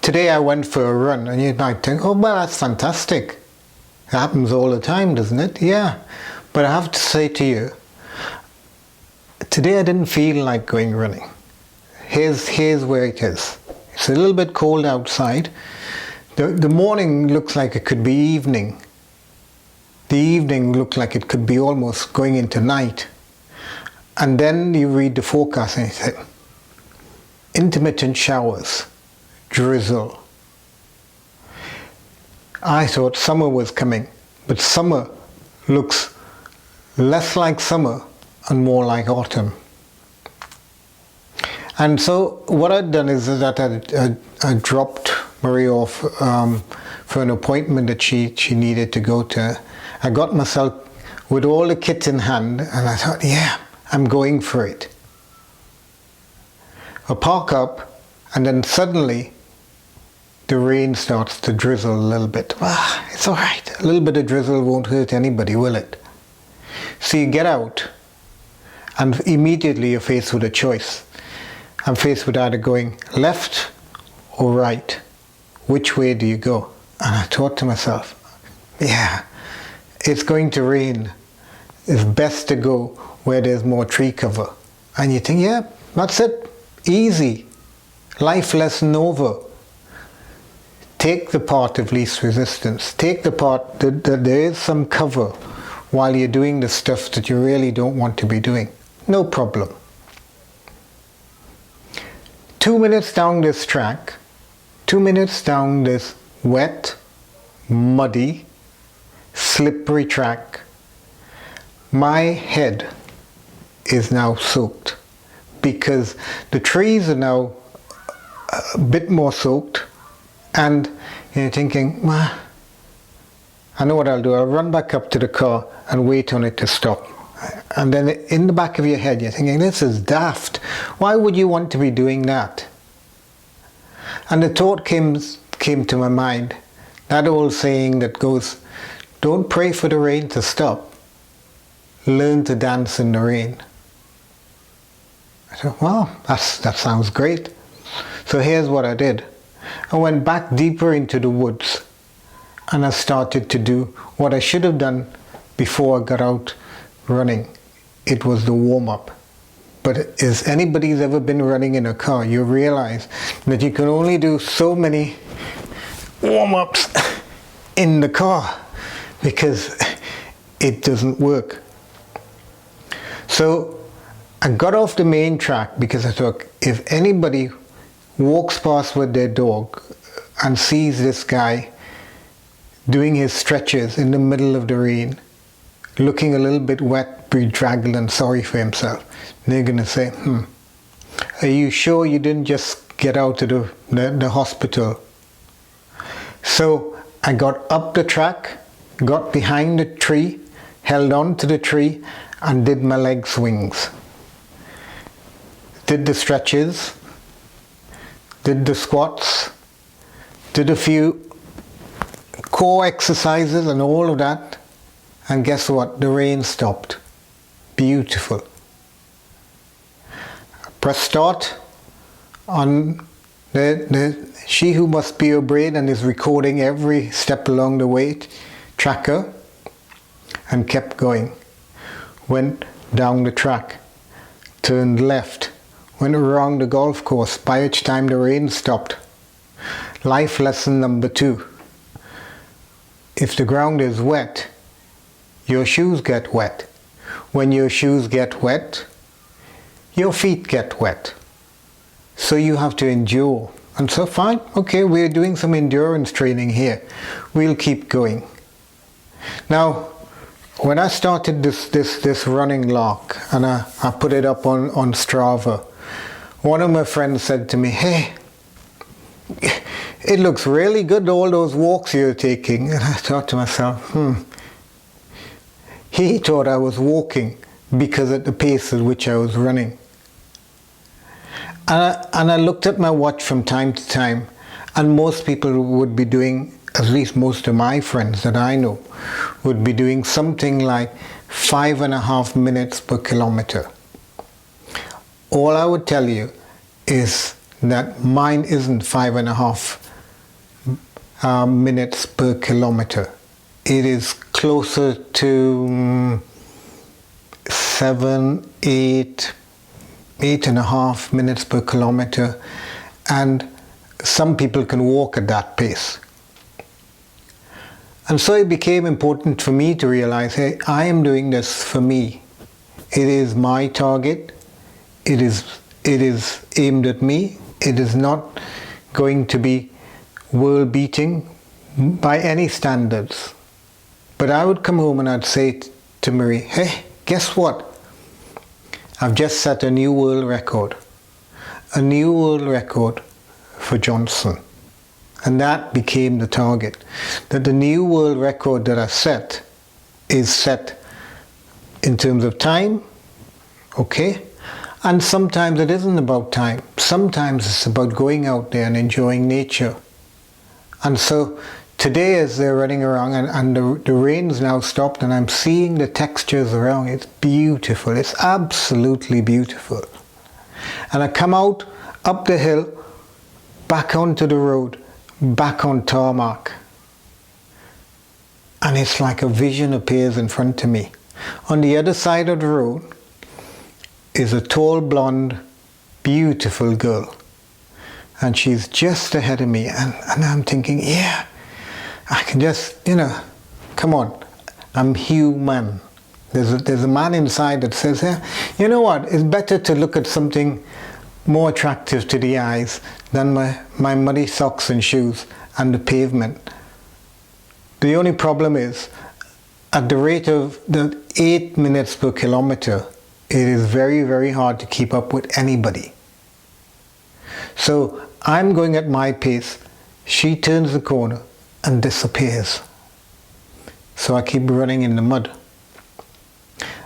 today I went for a run, and you might think, oh, well, that's fantastic. It happens all the time, doesn't it? Yeah. But I have to say to you, today I didn't feel like going running. Here's where it is. It's a little bit cold outside. The morning looks like it could be evening. The evening looked like it could be almost going into night. And then you read the forecast and you say, intermittent showers, drizzle. I thought summer was coming, but summer looks less like summer and more like autumn. And so what I'd done is that I dropped Marie off for an appointment that she needed to go to. I got myself with all the kit in hand, and I thought, yeah, I'm going for it. I park up, and then suddenly the rain starts to drizzle a little bit. It's all right. A little bit of drizzle won't hurt anybody, will it? So you get out, and immediately you're faced with a choice. I'm faced with either going left or right. Which way do you go? And I thought to myself, yeah, it's going to rain. It's best to go where there's more tree cover. And you think, yeah, that's it. Easy. Life lesson over. Take the part of least resistance. Take the part that there is some cover while you're doing the stuff that you really don't want to be doing. No problem. 2 minutes down this track, 2 minutes down this wet, muddy, slippery track, my head is now soaked because the trees are now a bit more soaked, and you're thinking, well, I know what I'll do. I'll run back up to the car and wait on it to stop. And then in the back of your head you're thinking, this is daft. Why would you want to be doing that? And the thought came to my mind, that old saying that goes, don't pray for the rain to stop, learn to dance in the rain. I thought, well, that sounds great. So here's what I did. I went back deeper into the woods, and I started to do what I should have done before I got out running. It was the warm-up. But if anybody's ever been running in a car, you realize that you can only do so many warm-ups in the car because it doesn't work. So I got off the main track because I thought, if anybody walks past with their dog and sees this guy doing his stretches in the middle of the rain, looking a little bit wet, bedraggled and sorry for himself, they're going to say, are you sure you didn't just get out of the hospital? So I got up the track, got behind the tree, held on to the tree, and did my leg swings. Did the stretches, did the squats, did a few core exercises and all of that. And guess what? The rain stopped. Beautiful. Press start on the She Who Must Be Your Brain and is recording every step along the way tracker, and kept going. Went down the track, turned left, went around the golf course by which time the rain stopped. Life lesson number 2. If the ground is wet, your shoes get wet. When your shoes get wet, your feet get wet. So you have to endure. And so fine, okay, we're doing some endurance training here. We'll keep going. Now, when I started this running lark, and I put it up on Strava, one of my friends said to me, hey, it looks really good, all those walks you're taking. And I thought to myself, He thought I was walking because at the pace at which I was running. And I looked at my watch from time to time, and most people would be doing, at least most of my friends that I know, would be doing something like 5.5 minutes per kilometer. All I would tell you is that mine isn't 5.5 minutes per kilometer. It is closer to 7, 8, 8.5 minutes per kilometer, and some people can walk at that pace. And so it became important for me to realize, hey, I am doing this for me. It is my target. It is aimed at me. It is not going to be world beating by any standards. But I would come home and I'd say to Marie, hey, guess what? I've just set a new world record. A new world record for Johnson. And that became the target. That the new world record that I set is set in terms of time, okay? And sometimes it isn't about time. Sometimes it's about going out there and enjoying nature. And so today, as they're running around and the rain's now stopped and I'm seeing the textures around, it's beautiful. It's absolutely beautiful. And I come out up the hill, back onto the road, back on tarmac. And it's like a vision appears in front of me. On the other side of the road is a tall, blonde, beautiful girl. And she's just ahead of me. And I'm thinking, yeah, I can just, come on, I'm human. There's a man inside that says, yeah, you know what, it's better to look at something more attractive to the eyes than my muddy socks and shoes and the pavement. The only problem is, at the rate of the 8 minutes per kilometer, it is very, very hard to keep up with anybody. So I'm going at my pace, she turns the corner and disappears. So I keep running in the mud.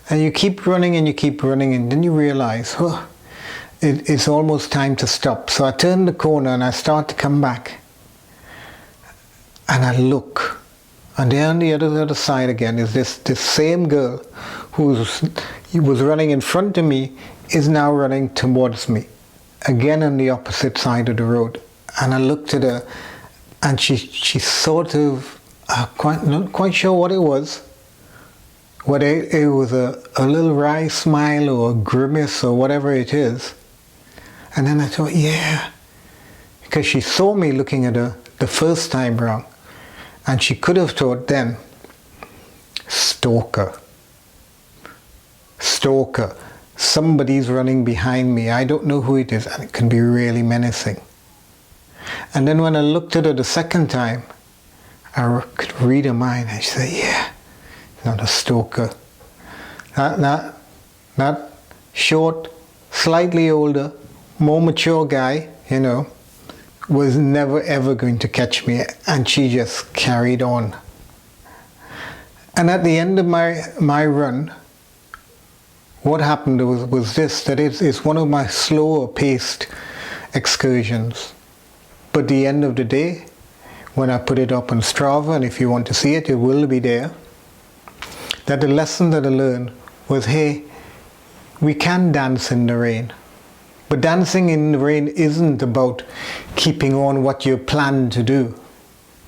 And you keep running and you keep running, and then you realize, oh, it's almost time to stop. So I turn the corner and I start to come back. And I look. And there on the other side again is this same girl who was running in front of me, is now running towards me. Again on the opposite side of the road. And I looked at her, and she sort of, not quite sure what it was. Whether it was a little wry smile or a grimace or whatever it is. And then I thought, yeah, because she saw me looking at her the first time round. And she could have thought then, stalker. Stalker. Somebody's running behind me. I don't know who it is. And it can be really menacing. And then when I looked at her the second time, I could read her mind. And she said, yeah, not a stalker. That short, slightly older, more mature guy, was never ever going to catch me. And she just carried on. And at the end of my run, what happened was this, that it's one of my slower paced excursions. But the end of the day, when I put it up on Strava, and if you want to see it, it will be there, that the lesson that I learned was, hey, we can dance in the rain. But dancing in the rain isn't about keeping on what you planned to do.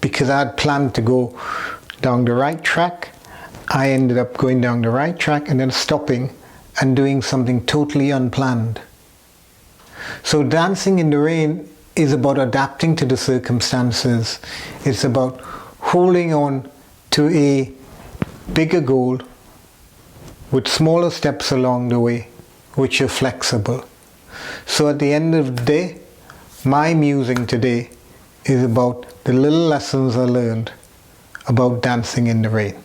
Because I had planned to go down the right track. I ended up going down the right track and then stopping and doing something totally unplanned. So dancing in the rain is about adapting to the circumstances. It's about holding on to a bigger goal with smaller steps along the way, which are flexible. So at the end of the day, my musing today is about the little lessons I learned about dancing in the rain.